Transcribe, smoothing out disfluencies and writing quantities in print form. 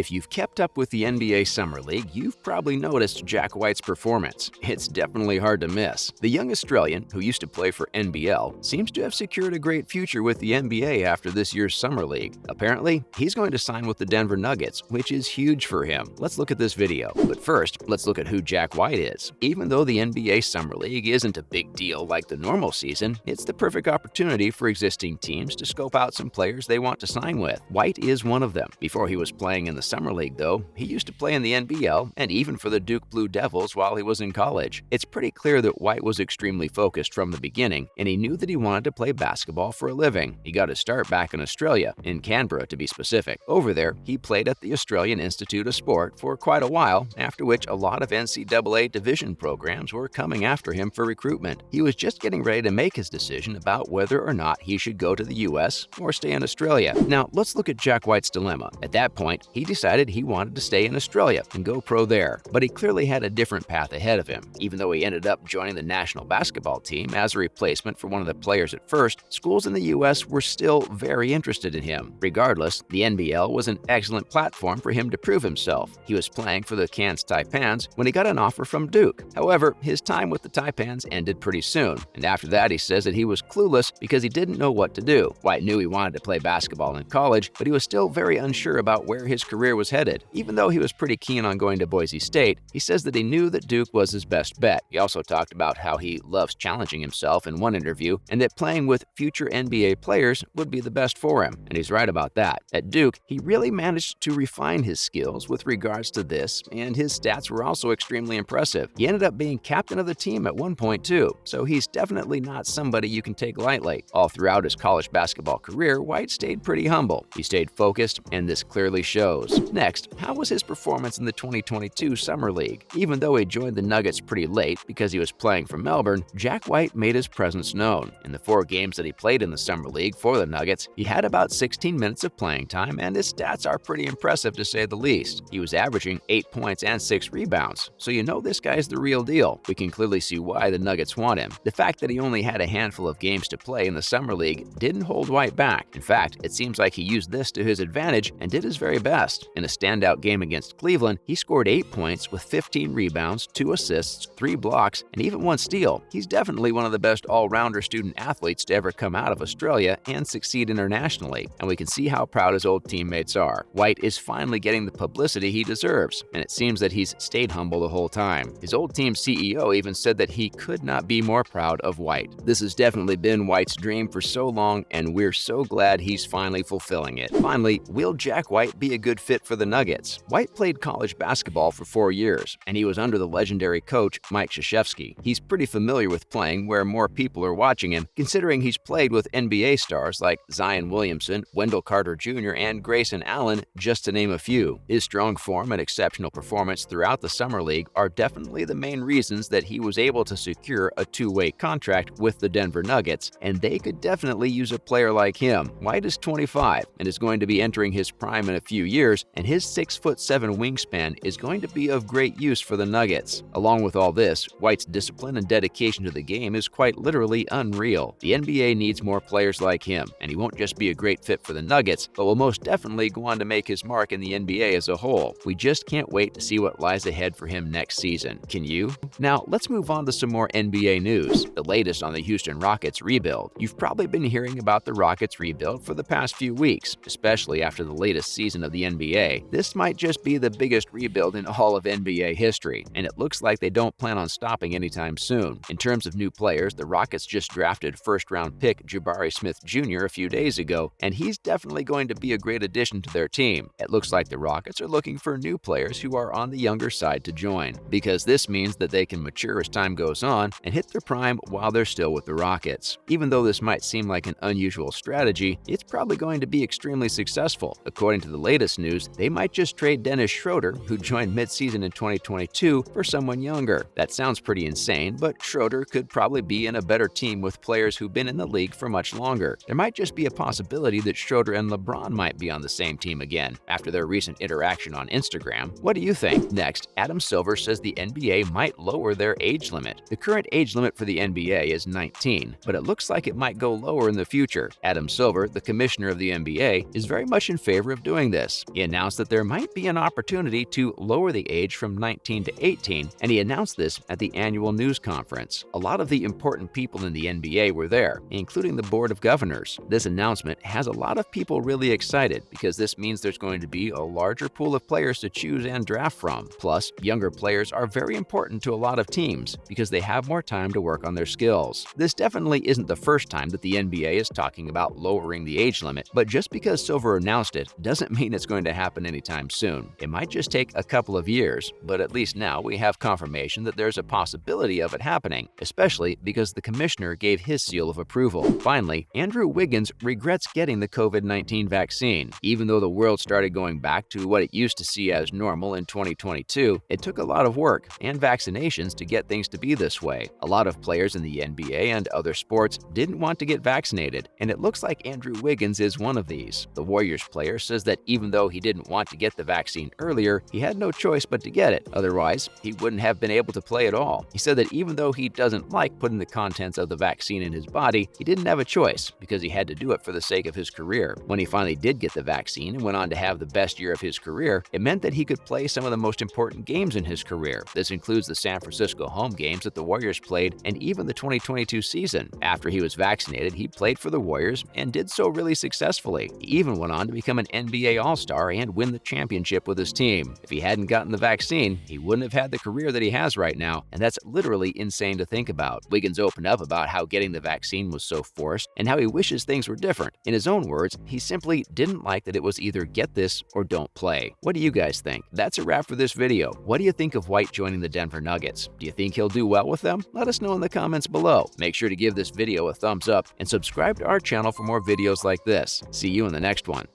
If you've kept up with the NBA Summer League, you've probably noticed Jack White's performance. It's definitely hard to miss. The young Australian, who used to play for NBL, seems to have secured a great future with the NBA after this year's Summer League. Apparently, he's going to sign with the Denver Nuggets, which is huge for him. Let's look at this video. But first, let's look at who Jack White is. Even though the NBA Summer League isn't a big deal like the normal season, it's the perfect opportunity for existing teams to scope out some players they want to sign with. White is one of them. Before he was playing in the Summer League, though, he used to play in the NBL and even for the Duke Blue Devils while he was in college. It's pretty clear that White was extremely focused from the beginning, and he knew that he wanted to play basketball for a living. He got his start back in Australia, in Canberra to be specific. Over there, he played at the Australian Institute of Sport for quite a while, after which a lot of NCAA division programs were coming after him for recruitment. He was just getting ready to make his decision about whether or not he should go to the US or stay in Australia. Now, let's look at Jack White's dilemma. At that point, he decided he wanted to stay in Australia and go pro there, but he clearly had a different path ahead of him. Even though he ended up joining the national basketball team as a replacement for one of the players at first, schools in the US were still very interested in him. Regardless, the NBL was an excellent platform for him to prove himself. He was playing for the Cairns Taipans when he got an offer from Duke. However, his time with the Taipans ended pretty soon, and after that he says that he was clueless because he didn't know what to do. White knew he wanted to play basketball in college, but he was still very unsure about where his career was headed. Even though he was pretty keen on going to Boise State, he says that he knew that Duke was his best bet. He also talked about how he loves challenging himself in one interview and that playing with future NBA players would be the best for him, and he's right about that. At Duke, he really managed to refine his skills with regards to this, and his stats were also extremely impressive. He ended up being captain of the team at one point too, so he's definitely not somebody you can take lightly. All throughout his college basketball career, White stayed pretty humble. He stayed focused, and this clearly shows. Next, how was his performance in the 2022 Summer League? Even though he joined the Nuggets pretty late because he was playing for Melbourne, Jack White made his presence known. In the 4 games that he played in the Summer League for the Nuggets, he had about 16 minutes of playing time, and his stats are pretty impressive to say the least. He was averaging 8 points and 6 rebounds, so you know this guy's the real deal. We can clearly see why the Nuggets want him. The fact that he only had a handful of games to play in the Summer League didn't hold White back. In fact, it seems like he used this to his advantage and did his very best. In a standout game against Cleveland, he scored 8 points with 15 rebounds, 2 assists, 3 blocks, and even 1 steal. He's definitely one of the best all-rounder student athletes to ever come out of Australia and succeed internationally, and we can see how proud his old teammates are. White is finally getting the publicity he deserves, and it seems that he's stayed humble the whole time. His old team's CEO even said that he could not be more proud of White. This has definitely been White's dream for so long, and we're so glad he's finally fulfilling it. Finally, will Jack White be a good fit for the Nuggets? White played college basketball for 4 years, and he was under the legendary coach Mike Krzyzewski. He's pretty familiar with playing where more people are watching him, considering he's played with NBA stars like Zion Williamson, Wendell Carter Jr., and Grayson Allen, just to name a few. His strong form and exceptional performance throughout the Summer League are definitely the main reasons that he was able to secure a 2-way contract with the Denver Nuggets, and they could definitely use a player like him. White is 25 and is going to be entering his prime in a few years, and his 6'7" wingspan is going to be of great use for the Nuggets. Along with all this, White's discipline and dedication to the game is quite literally unreal. The NBA needs more players like him, and he won't just be a great fit for the Nuggets, but will most definitely go on to make his mark in the NBA as a whole. We just can't wait to see what lies ahead for him next season. Can you? Now, let's move on to some more NBA news. The latest on the Houston Rockets rebuild. You've probably been hearing about the Rockets rebuild for the past few weeks, especially after the latest season of the NBA. This might just be the biggest rebuild in all of NBA history, and it looks like they don't plan on stopping anytime soon. In terms of new players, the Rockets just drafted first-round pick Jabari Smith Jr. a few days ago, and he's definitely going to be a great addition to their team. It looks like the Rockets are looking for new players who are on the younger side to join, because this means that they can mature as time goes on and hit their prime while they're still with the Rockets. Even though this might seem like an unusual strategy, it's probably going to be extremely successful. According to the latest news, they might just trade Dennis Schroeder, who joined mid-season in 2022, for someone younger. That sounds pretty insane, but Schroeder could probably be in a better team with players who've been in the league for much longer. There might just be a possibility that Schroeder and LeBron might be on the same team again after their recent interaction on Instagram. What do you think? Next, Adam Silver says the NBA might lower their age limit. The current age limit for the NBA is 19, but it looks like it might go lower in the future. Adam Silver, the commissioner of the NBA, is very much in favor of doing this. He announced that there might be an opportunity to lower the age from 19 to 18, and he announced this at the annual news conference. A lot of the important people in the NBA were there, including the Board of Governors. This announcement has a lot of people really excited because this means there's going to be a larger pool of players to choose and draft from. Plus, younger players are very important to a lot of teams because they have more time to work on their skills. This definitely isn't the first time that the NBA is talking about lowering the age limit, but just because Silver announced it doesn't mean it's going to happen anytime soon. It might just take a couple of years, but at least now we have confirmation that there's a possibility of it happening, especially because the commissioner gave his seal of approval. Finally, Andrew Wiggins regrets getting the COVID-19 vaccine. Even though the world started going back to what it used to see as normal in 2022, it took a lot of work and vaccinations to get things to be this way. A lot of players in the NBA and other sports didn't want to get vaccinated, and it looks like Andrew Wiggins is one of these. The Warriors player says that even though he didn't want to get the vaccine earlier, he had no choice but to get it. Otherwise, he wouldn't have been able to play at all. He said that even though he doesn't like putting the contents of the vaccine in his body, he didn't have a choice because he had to do it for the sake of his career. When he finally did get the vaccine and went on to have the best year of his career, it meant that he could play some of the most important games in his career. This includes the San Francisco home games that the Warriors played and even the 2022 season. After he was vaccinated, he played for the Warriors and did so really successfully. He even went on to become an NBA All-Star and win the championship with his team. If he hadn't gotten the vaccine, he wouldn't have had the career that he has right now, and that's literally insane to think about. Wiggins opened up about how getting the vaccine was so forced and how he wishes things were different. In his own words, he simply didn't like that it was either get this or don't play. What do you guys think? That's a wrap for this video. What do you think of White joining the Denver Nuggets? Do you think he'll do well with them? Let us know in the comments below. Make sure to give this video a thumbs up and subscribe to our channel for more videos like this. See you in the next one.